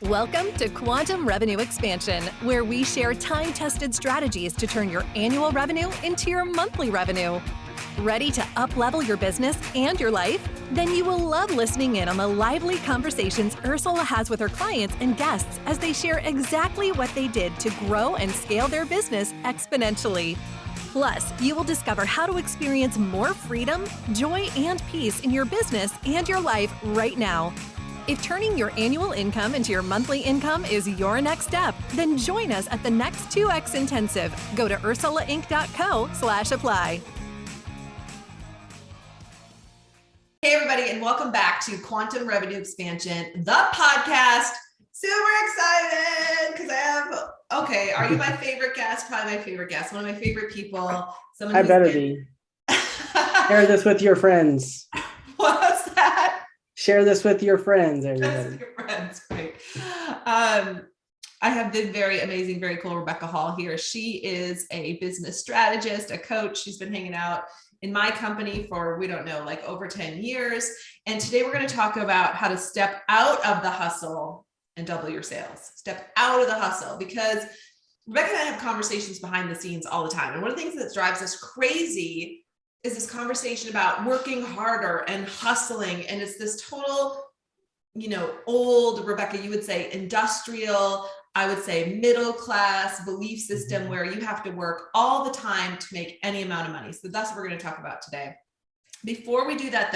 Welcome to Quantum Revenue Expansion, where we share time-tested strategies to turn your annual revenue into your monthly revenue. Ready to up-level your business and your life? Then you will love listening in on the lively conversations Ursula has with her clients and guests as they share exactly what they did to grow and scale their business exponentially. Plus, you will discover how to experience more freedom, joy, and peace in your business and your life right now. If turning your annual income into your monthly income is your next step, then join us at the next 2X Intensive. Go to ursulainc.co/apply. Hey, everybody, and welcome back to Quantum Revenue Expansion, the podcast. Super excited because are you my favorite guest? Probably my favorite guest, one of my favorite people. I better be. Share this with your friends. What's that? Share this with your friends, everybody. With your friends, right. I have the very amazing, very cool Rebekkah Hall here. She is a business strategist, a coach. She's been hanging out in my company for, over 10 years. And today we're going to talk about how to step out of the hustle and double your sales. Step out of the hustle, because Rebekkah and I have conversations behind the scenes all the time. And one of the things that drives us crazy is this conversation about working harder and hustling. And it's this total, old, Rebekkah, you would say industrial, I would say middle class belief system where you have to work all the time to make any amount of money. So that's what we're going to talk about today. Before we do that,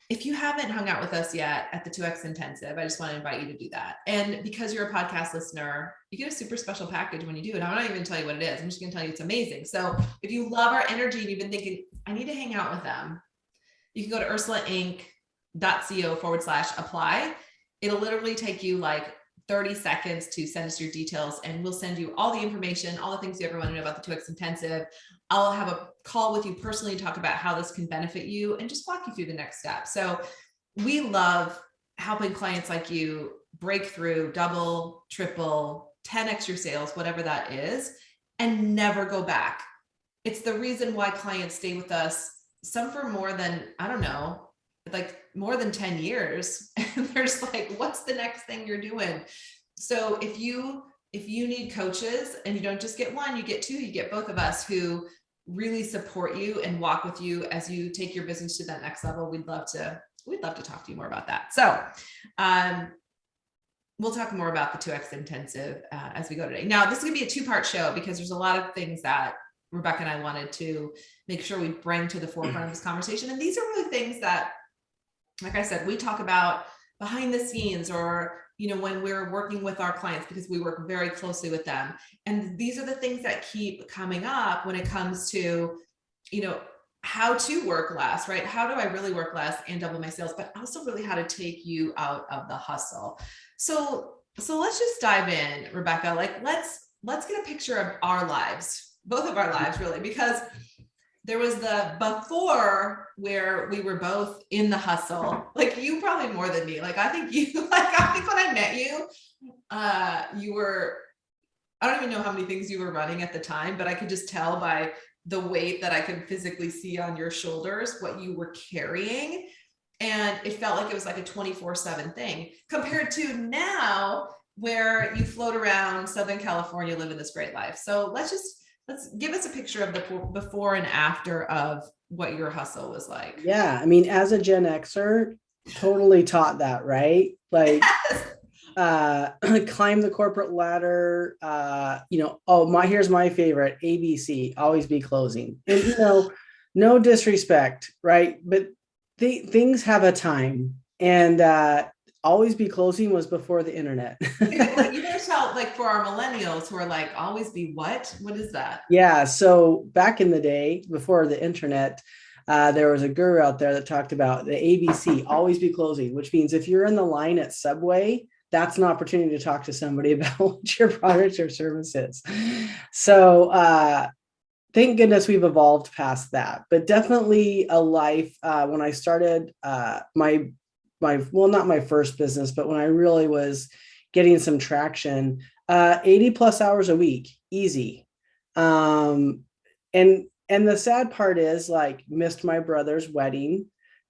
if you haven't hung out with us yet at the 2X Intensive, I just want to invite you to do that. And because you're a podcast listener, you get a super special package when you do it. I'm not even going to tell you what it is. I'm just going to tell you it's amazing. So if you love our energy and you've been thinking, I need to hang out with them, you can go to ursulainc.co/apply. It'll literally take you like 30 seconds to send us your details, and we'll send you all the information, all the things you ever want to know about the 2X Intensive. I'll have a call with you personally and talk about how this can benefit you and just walk you through the next step. So we love helping clients like you break through, double, triple, 10x your sales, whatever that is, and never go back. It's the reason why clients stay with us, some for more than, more than 10 years. And there's what's the next thing you're doing? So if you need coaches, and you don't just get one, you get two, you get both of us who really support you and walk with you as you take your business to that next level. We'd love to talk to you more about that. So we'll talk more about the 2X Intensive as we go today. Now, this is going to be a two-part show because there's a lot of things that Rebekkah and I wanted to make sure we bring to the forefront of this conversation. And these are really things that, like I said, we talk about behind the scenes, or, when we're working with our clients, because we work very closely with them. And these are the things that keep coming up when it comes to, how to work less, right? How do I really work less and double my sales, but also really how to take you out of the hustle. So let's just dive in, Rebekkah. Let's get a picture of our lives, both of our lives, really, because there was the before where we were both in the hustle. You probably more than me. I think when I met you, you were, I don't even know how many things you were running at the time, but I could just tell by the weight that I could physically see on your shoulders, what you were carrying. And it felt like it was like a 24/7 thing compared to now where you float around Southern California, living this great life. So let's give us a picture of the before and after of what your hustle was like. Yeah. As a Gen Xer, totally taught that, right? Climb the corporate ladder, here's my favorite, ABC, always be closing. And, no disrespect, right? But things have a time, and always be closing was before the internet. You better tell, for our millennials who are always be what is that? Yeah. So back in the day, before the internet, there was a guru out there that talked about the ABC, always be closing, which means if you're in the line at Subway, that's an opportunity to talk to somebody about what your product or service is. So thank goodness we've evolved past that, but definitely a life when I started not my first business, but when I really was getting some traction, 80 plus hours a week, easy. And the sad part is missed my brother's wedding.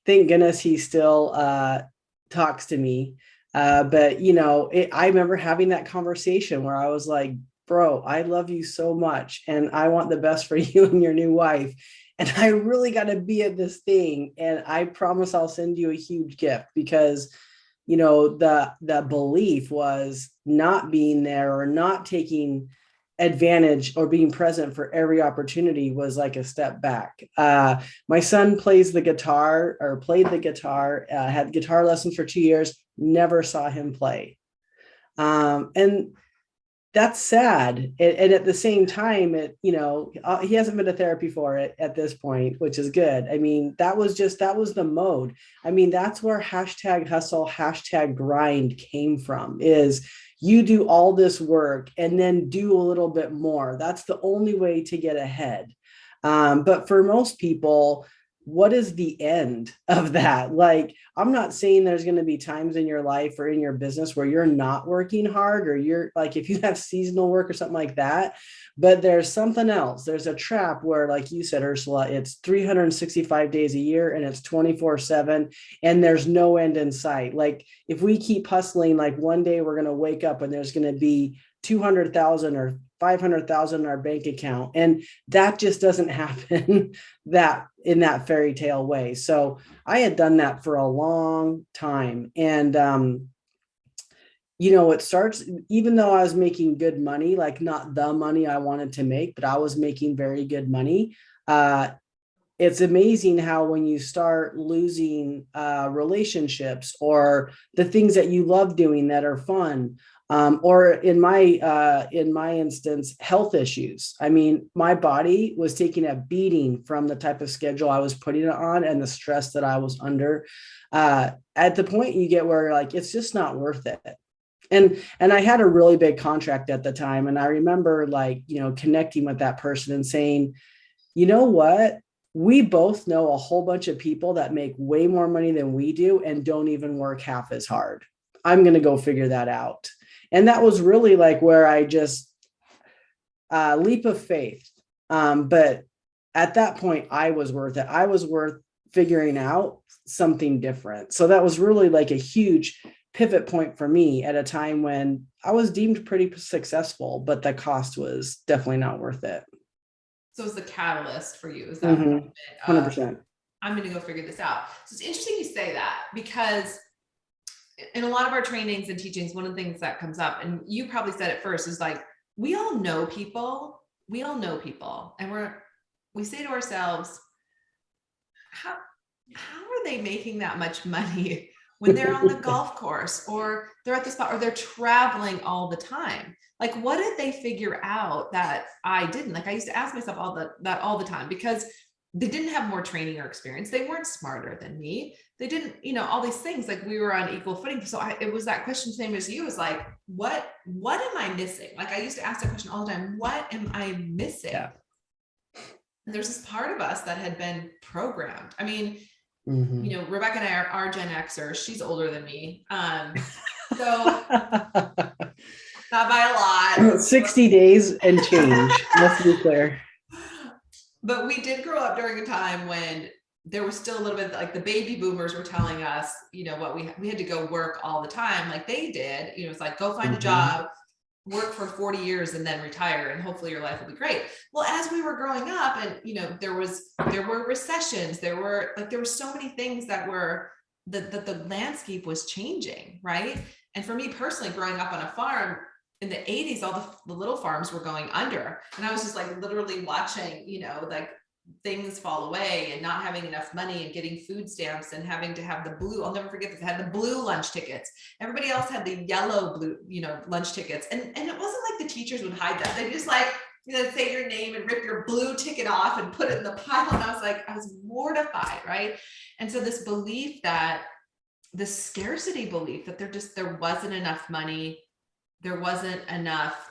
Thank goodness he still talks to me. But you know, I remember having that conversation where I was like, bro, I love you so much and I want the best for you and your new wife. And I really got to be at this thing. And I promise I'll send you a huge gift, because, you know, the belief was not being there or not taking advantage or being present for every opportunity was like a step back. My son plays the guitar, or played the guitar, had guitar lessons for 2 years, never saw him play. And that's sad. And at the same time, you know, he hasn't been to therapy for it at this point, which is good. I mean, that was the mode. I mean, that's where hashtag hustle, hashtag grind came from, is you do all this work and then do a little bit more. That's the only way to get ahead. But for most people, what is the end of that? Like, I'm not saying there's going to be times in your life or in your business where you're not working hard, or you're like, if you have seasonal work or something like that, but there's something else. There's a trap where, like you said, Ursula, it's 365 days a year and it's 24/7 and there's no end in sight. Like, if we keep hustling, like one day we're going to wake up and there's going to be 200,000 or 500,000 in our bank account. And that just doesn't happen that in that fairy tale way. So I had done that for a long time. And, you know, it starts, even though I was making good money, like not the money I wanted to make, but I was making very good money. It's amazing how when you start losing relationships or the things that you love doing that are fun, or in my instance, health issues. I mean, my body was taking a beating from the type of schedule I was putting it on and the stress that I was under. At the point you get where like, it's just not worth it. And I had a really big contract at the time. And I remember, like, you know, connecting with that person and saying, you know what? We both know a whole bunch of people that make way more money than we do and don't even work half as hard. I'm going to go figure that out. And that was really like where I just leap of faith. But at that point, I was worth it. I was worth figuring out something different. So that was really like a huge pivot point for me at a time when I was deemed pretty successful, but the cost was definitely not worth it. So it's the catalyst for you. Is that 100%. I'm going to go figure this out. So it's interesting you say that, because in a lot of our trainings and teachings, one of the things that comes up, and you probably said it first, is like, we all know people, and we say to ourselves, how are they making that much money when they're on the golf course, or they're at the spot, or they're traveling all the time? Like, what did they figure out that I didn't? Like, I used to ask myself that all the time, because they didn't have more training or experience. They weren't smarter than me. They didn't, you know, all these things, like we were on equal footing. So it was that question, same as you, was like, what am I missing? Like, I used to ask that question all the time. What am I missing? Yeah. And there's this part of us that had been programmed. I mean, you know, Rebekkah and I are Gen Xers. She's older than me. So not by a lot. 60 days and change. Let's be clear. But we did grow up during a time when there was still a little bit, like the baby boomers were telling us, you know, what we had to go work all the time, like they did. You know, it's like, go find a job, work for 40 years and then retire, and hopefully your life will be great. Well, as we were growing up, and you know, there were recessions, there were so many things that were the landscape was changing, right? And for me personally, growing up on a farm in the 80s, all the little farms were going under, and I was just like literally watching, you know, like things fall away and not having enough money and getting food stamps and having to have the blue, I'll never forget this, I had the blue lunch tickets. Everybody else had the yellow blue, you know, lunch tickets. And it wasn't like the teachers would hide that. They just like, you know, say your name and rip your blue ticket off and put it in the pile. And I was mortified, right? And so this belief that, this scarcity belief that there wasn't enough money, there wasn't enough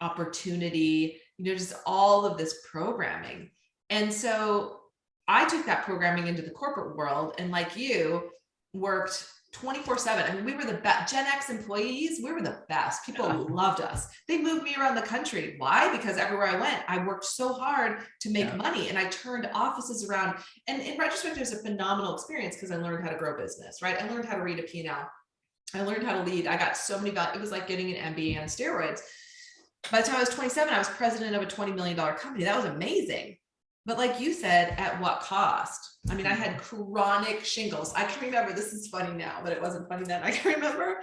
opportunity, you know, just all of this programming. And so I took that programming into the corporate world, and like you, worked 24/7. I mean, we were the best. Gen X employees, we were the best. People loved us. They moved me around the country. Why? Because everywhere I went, I worked so hard to make money, and I turned offices around. And in retrospect, it was a phenomenal experience because I learned how to grow business, right? I learned how to read a P&L. I learned how to lead. I got so many values. It was like getting an MBA on steroids. By the time I was 27, I was president of a $20 million company. That was amazing. But like you said, at what cost? I mean, I had chronic shingles. I can remember, this is funny now, but it wasn't funny then. I can remember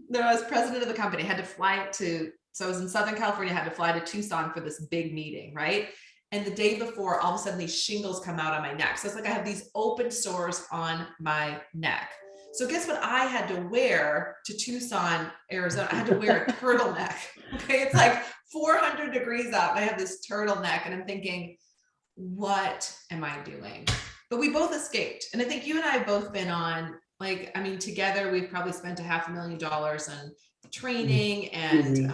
that I was president of the company, I had to fly to, so I was in Southern California, I had to fly to Tucson for this big meeting, right? And the day before, all of a sudden these shingles come out on my neck. So it's like I have these open sores on my neck. So guess what I had to wear to Tucson, Arizona? I had to wear a turtleneck. Okay, it's like 400 degrees out. I have this turtleneck, and I'm thinking, what am I doing? But we both escaped. And I think you and I have both been on, like, I mean, together we've probably spent $500,000 on training and,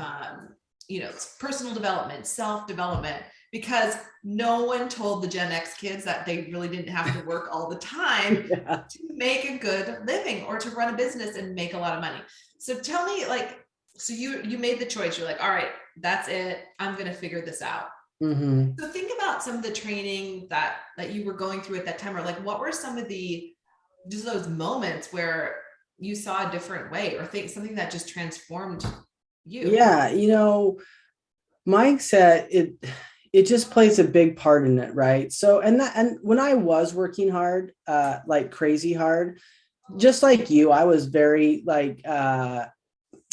you know, personal development, self-development, because no one told the Gen X kids that they really didn't have to work all the time to make a good living or to run a business and make a lot of money. So tell me, like, so you made the choice. You're like, all right, that's it. I'm going to figure this out. So think about some of the training that you were going through at that time, or like, what were some of the, just those moments where you saw a different way, or think something that just transformed you? Yeah. You know, mindset, it just plays a big part in it. Right. So, and when I was working hard, like crazy hard, just like you, I was very like,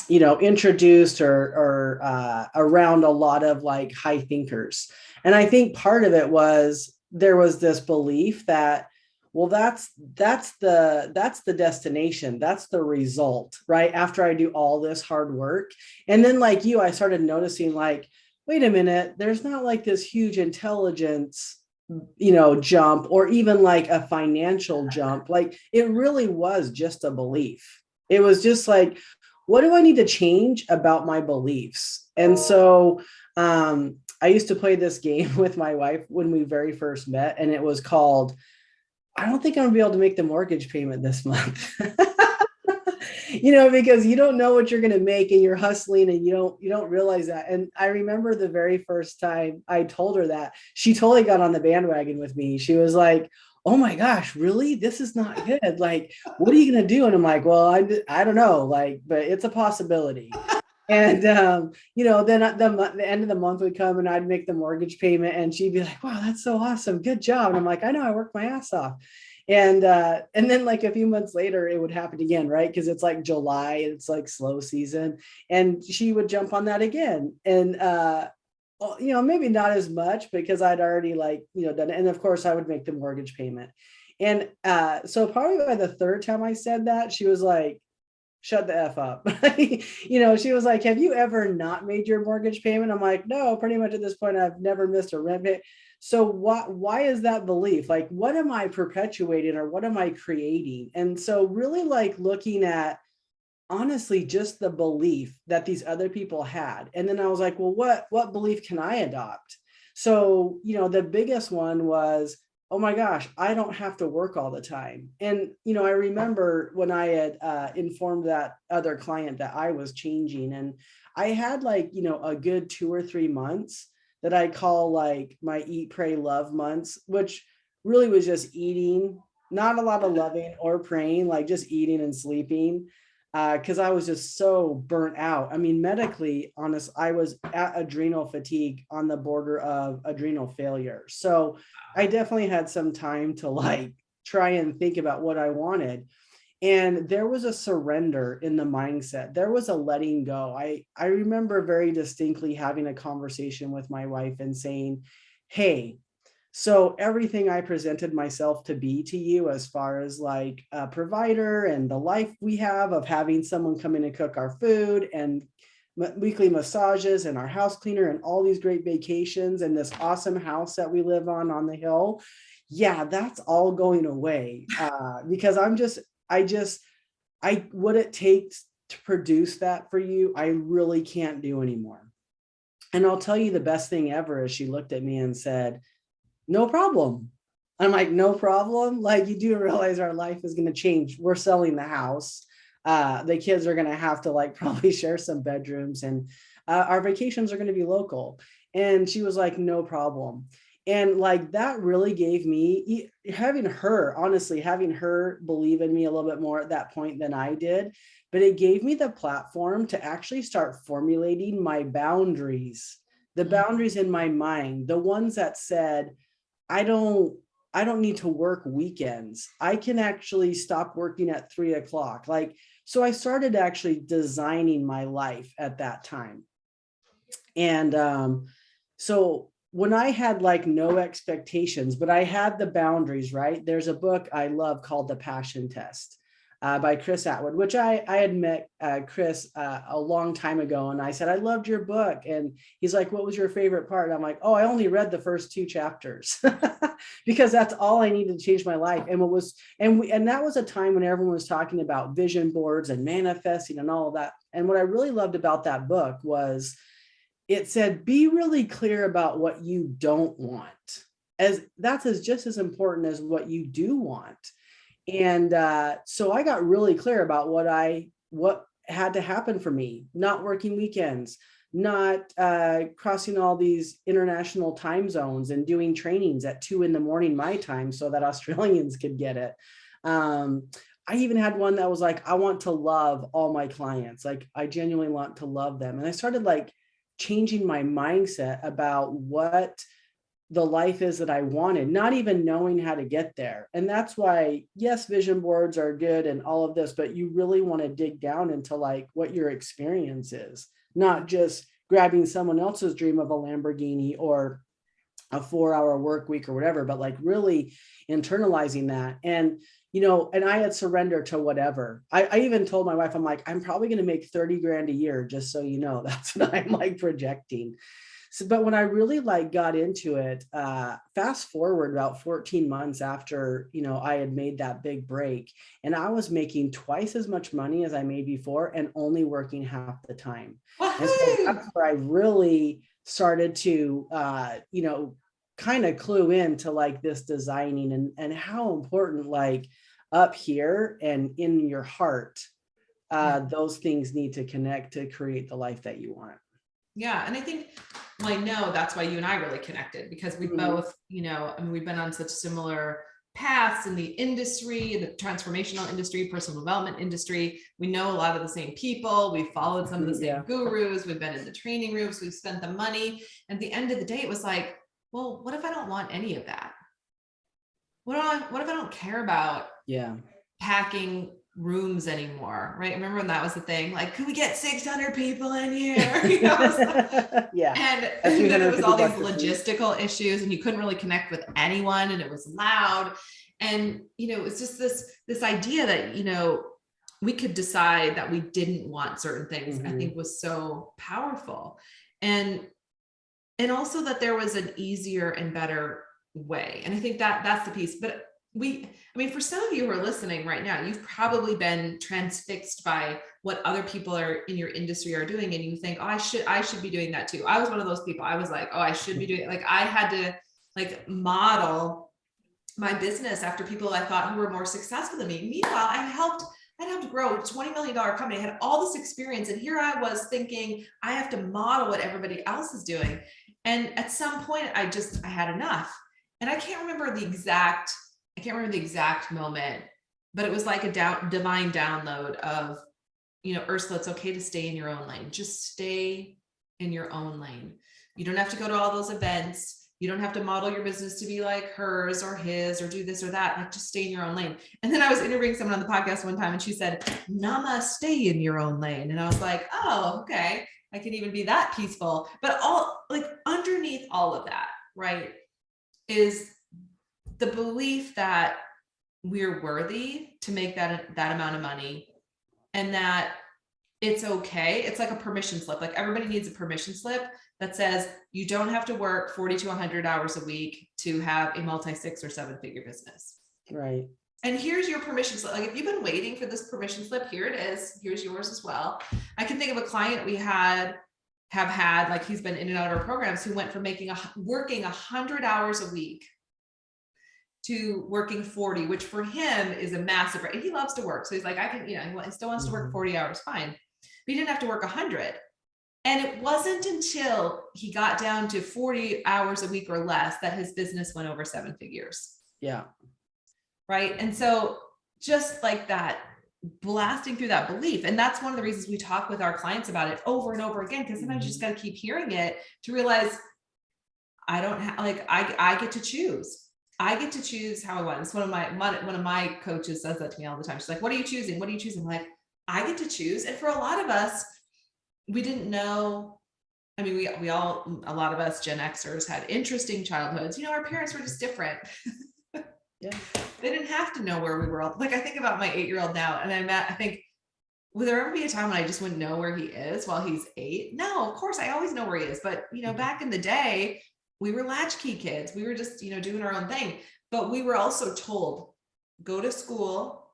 you know, introduced or around a lot of like high thinkers. And I think part of it was, there was this belief that, well, that's the destination. That's the result, right? After I do all this hard work. And then like you, I started noticing like, wait a minute, there's not like this huge intelligence, you know, jump, or even like a financial jump. Like it really was just a belief. It was just like, what do I need to change about my beliefs? And so I used to play this game with my wife when we very first met, and it was called, I don't think I'm gonna be able to make the mortgage payment this month. You know, because you don't know what you're going to make, and you're hustling, and you don't realize that. And I remember the very first time I told her that, she totally got on the bandwagon with me. She was like, oh my gosh, really? This is not good. Like, what are you going to do? And I'm like, well, I don't know, like, but it's a possibility. And, you know, then the end of the month would come and I'd make the mortgage payment, and she'd be like, wow, that's so awesome. Good job. And I'm like, I know, I worked my ass off. And then like a few months later, it would happen again, right? Because it's like July, and it's like slow season, and she would jump on that again. And you know, maybe not as much because I'd already like, you know, done it. And of course I would make the mortgage payment. And so probably by the third time I said that, she was like, shut the F up. You know, she was like, have you ever not made your mortgage payment? I'm like, no, pretty much at this point, I've never missed a rent payment. So why is that belief? Like, what am I perpetuating, or what am I creating? And so really like looking at, honestly, just the belief that these other people had. And then I was like, well, what belief can I adopt? So, you know, the biggest one was, oh my gosh, I don't have to work all the time. And, you know, I remember when I had informed that other client that I was changing, and I had like, you know, a good 2 or 3 months that I call like my eat, pray, love months, which really was just eating, not a lot of loving or praying, like just eating and sleeping. Because I was just so burnt out. I mean, medically honest, I was at adrenal fatigue, on the border of adrenal failure. So I definitely had some time to like try and think about what I wanted. And there was a surrender in the mindset. There was a letting go. I remember very distinctly having a conversation with my wife and saying, hey, so everything I presented myself to be to you, as far as like a provider and the life we have of having someone come in and cook our food, and weekly massages, and our house cleaner, and all these great vacations, and this awesome house that we live on the hill. Yeah, that's all going away because what it takes to produce that for you, I really can't do anymore. And I'll tell you, the best thing ever is she looked at me and said, no problem. I'm like, no problem. Like, you do realize our life is going to change. We're selling the house. The kids are going to have to like probably share some bedrooms, and our vacations are going to be local. And she was like, no problem. And like, that really gave me, having her, honestly, having her believe in me a little bit more at that point than I did, but it gave me the platform to actually start formulating my boundaries, the boundaries in my mind, the ones that said, I don't need to work weekends. I can actually stop working at 3 o'clock. Like, so I started actually designing my life at that time. And so when I had like no expectations, but I had the boundaries, right? There's a book I love called The Passion Test by Chris Atwood, which I had met Chris a long time ago. And I said, I loved your book. And he's like, what was your favorite part? And I'm like, oh, I only read the first 2 chapters because that's all I needed to change my life. And that was a time when everyone was talking about vision boards and manifesting and all of that. And what I really loved about that book was it said, be really clear about what you don't want, as that's just as important as what you do want. And so I got really clear about what had to happen for me: not working weekends, not crossing all these international time zones and doing trainings at 2 a.m. my time so that Australians could get it. I even had one that was like, I want to love all my clients. Like, I genuinely want to love them. And I started like changing my mindset about what the life is that I wanted, not even knowing how to get there. And that's why, yes, vision boards are good and all of this, but you really want to dig down into like what your experience is, not just grabbing someone else's dream of a Lamborghini or a 4-hour work week or whatever, but like really internalizing that. And and I had surrendered to whatever. I even told my wife, I'm like, I'm probably going to make 30 grand a year, just so you know. That's what I'm like projecting. So, but when I really like got into it, fast forward about 14 months after, I had made that big break, and I was making twice as much money as I made before and only working half the time. And so that's where I really started to, kind of clue into like this designing and how important, like up here and in your heart, those things need to connect to create the life that you want. Yeah. And I think, well, I know that's why you and I really connected, because we both, we've been on such similar paths in the industry, the transformational industry, personal development industry. We know a lot of the same people. We've followed some of the same gurus. We've been in the training rooms. We've spent the money. And at the end of the day, it was like, well, what if I don't want any of that? What if I don't care about packing rooms anymore, right? Remember when that was the thing? Like, could we get 600 people in here? And then it was all these logistical issues, and you couldn't really connect with anyone, and it was loud. And it was just this idea that we could decide that we didn't want certain things. I think was so powerful, and also that there was an easier and better way. And I think that's the piece. But for some of you who are listening right now, you've probably been transfixed by what other people are in your industry are doing. And you think, oh, I should be doing that too. I was one of those people. I was like, oh, I should be doing it. Like, I had to like model my business after people I thought who were more successful than me. Meanwhile, I'd helped grow a $20 million company. I had all this experience. And here I was thinking I have to model what everybody else is doing. And at some point I had enough. And I can't remember the exact moment, but it was like a divine download of, Ursula, it's okay to stay in your own lane. Just stay in your own lane. You don't have to go to all those events. You don't have to model your business to be like hers or his or do this or that. Like, just stay in your own lane. And then I was interviewing someone on the podcast one time, and she said, namaste in your own lane. And I was like, oh, okay. I can even be that peaceful. But underneath all of that, right, is the belief that we're worthy to make that amount of money, and that it's okay. It's like a permission slip. Like, everybody needs a permission slip that says you don't have to work 40 to 100 hours a week to have a multi-6 or 7-figure business. Right. And here's your permission slip. Like, if you've been waiting for this permission slip, here it is. Here's yours as well. I can think of a client we have had, like, he's been in and out of our programs, who went from working 100 hours a week to working 40, which for him is a massive, and he loves to work. So he's like, I can, he still wants to work 40 hours, fine. But he didn't have to work 100. And it wasn't until he got down to 40 hours a week or less that his business went over 7 figures. Yeah. Right. And so just like that, blasting through that belief. And that's one of the reasons we talk with our clients about it over and over again, because sometimes you just got to keep hearing it to realize I don't have, like, I get to choose. I get to choose how I want. It's one of my coaches says that to me all the time. She's like, what are you choosing? What are you choosing? I'm like, I get to choose. And for a lot of us, we didn't know. I mean, we all, a lot of us Gen Xers had interesting childhoods. Our parents were just different. Yeah. They didn't have to know where we were. Like, I think about my 8-year-old now, and I think, will there ever be a time when I just wouldn't know where he is while he's 8? No, of course, I always know where he is. But, back in the day, we were latchkey kids. We were just, doing our own thing. But we were also told, go to school,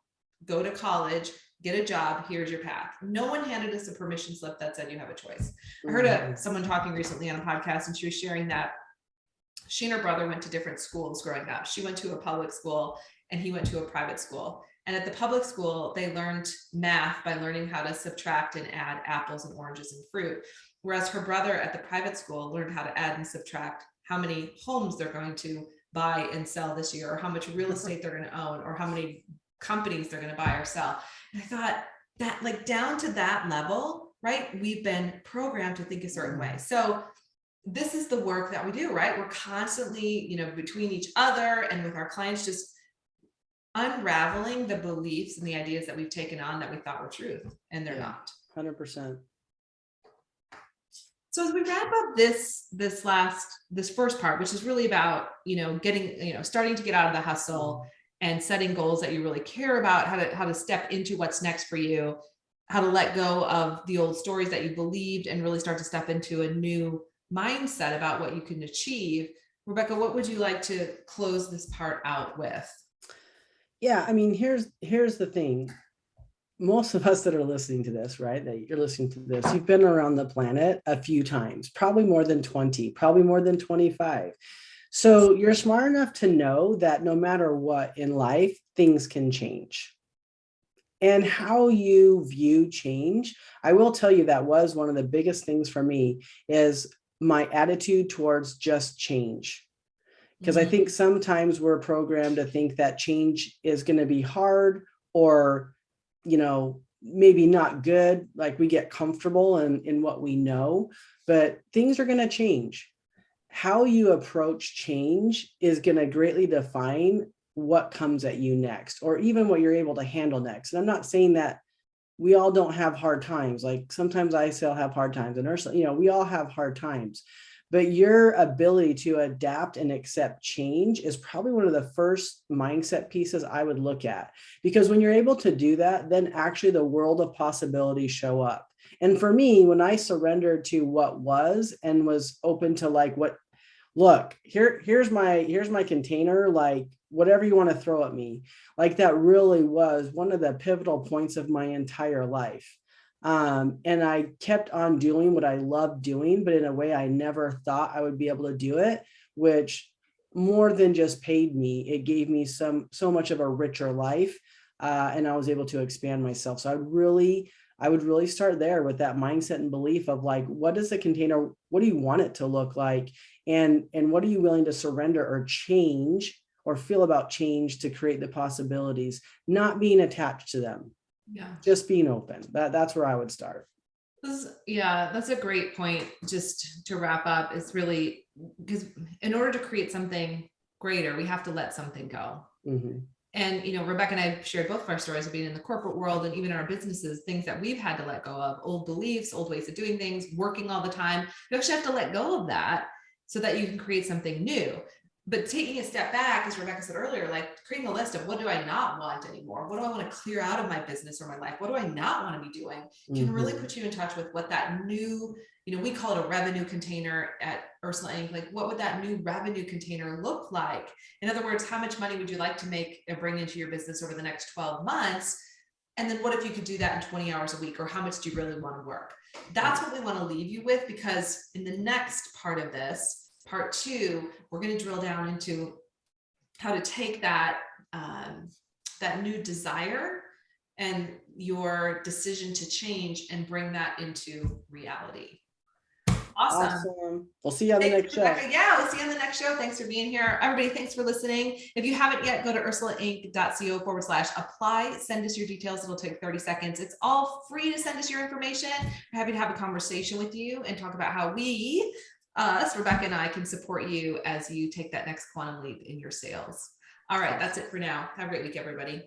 go to college, get a job, here's your path. No one handed us a permission slip that said you have a choice. I heard someone talking recently on a podcast, and she was sharing that she and her brother went to different schools growing up. She went to a public school and he went to a private school. And at the public school, they learned math by learning how to subtract and add apples and oranges and fruit. Whereas her brother at the private school learned how to add and subtract how many homes they're going to buy and sell this year, or how much real estate they're going to own, or how many companies they're going to buy or sell. And I thought that, like, down to that level, right? We've been programmed to think a certain way. So this is the work that we do, right? We're constantly, between each other and with our clients, just unraveling the beliefs and the ideas that we've taken on that we thought were truth, and they're not. 100%. So as we wrap up this first part, which is really about, getting, starting to get out of the hustle and setting goals that you really care about, how to step into what's next for you, how to let go of the old stories that you believed and really start to step into a new mindset about what you can achieve. Rebekkah, what would you like to close this part out with? Yeah, I mean, here's the thing. Most of us that are listening to this, right, that you're listening to this, you've been around the planet a few times, probably more than 20, probably more than 25. So you're smart enough to know that no matter what in life, things can change. And how you view change, I will tell you that was one of the biggest things for me, is my attitude towards just change. Because I think sometimes we're programmed to think that change is going to be hard, or, maybe not good. Like, we get comfortable in what we know, but things are going to change. How you approach change is going to greatly define what comes at you next, or even what you're able to handle next. And I'm not saying that we all don't have hard times. Like, sometimes I still have hard times, and Ursula, we all have hard times. But your ability to adapt and accept change is probably one of the first mindset pieces I would look at, because when you're able to do that, then actually the world of possibilities show up. And for me, when I surrendered to what was and was open to, like, here's my container, like, whatever you want to throw at me, like, that really was one of the pivotal points of my entire life. And I kept on doing what I loved doing, but in a way I never thought I would be able to do it, which more than just paid me, it gave me so much of a richer life. And I was able to expand myself. So I would really start there with that mindset and belief of, like, what is the container? What do you want it to look like? And what are you willing to surrender or change or feel about change to create the possibilities, not being attached to them. Yeah. Just being open. That's where I would start. That's a great point. Just to wrap up, is really, because in order to create something greater, we have to let something go. Mm-hmm. And, Rebekkah and I have shared both of our stories of being in the corporate world, and even in our businesses, things that we've had to let go of, old beliefs, old ways of doing things, working all the time. You actually have to let go of that so that you can create something new. But taking a step back, as Rebekkah said earlier, like, creating a list of, what do I not want anymore? What do I want to clear out of my business or my life? What do I not want to be doing? Can really put you in touch with what that new, we call it a revenue container at Ursula Inc. Like, what would that new revenue container look like? In other words, how much money would you like to make or bring into your business over the next 12 months? And then what if you could do that in 20 hours a week? Or how much do you really want to work? That's what we want to leave you with, because in the next part of this, part 2, we're going to drill down into how to take that, that new desire and your decision to change and bring that into reality. Awesome. We'll see you on the next show. Yeah, we'll see you on the next show. Thanks for being here. Everybody, thanks for listening. If you haven't yet, go to ursulainc.co/apply. Send us your details. It'll take 30 seconds. It's all free to send us your information. We're happy to have a conversation with you and talk about how we, Rebekkah and I, can support you as you take that next quantum leap in your sales. All right, that's it for now. Have a great week, everybody.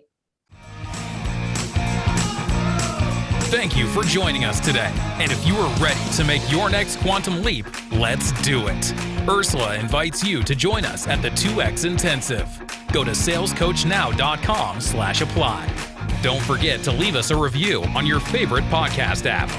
Thank you for joining us today. And if you are ready to make your next quantum leap, let's do it. Ursula invites you to join us at the 2X Intensive. Go to salescoachnow.com/apply. Don't forget to leave us a review on your favorite podcast app.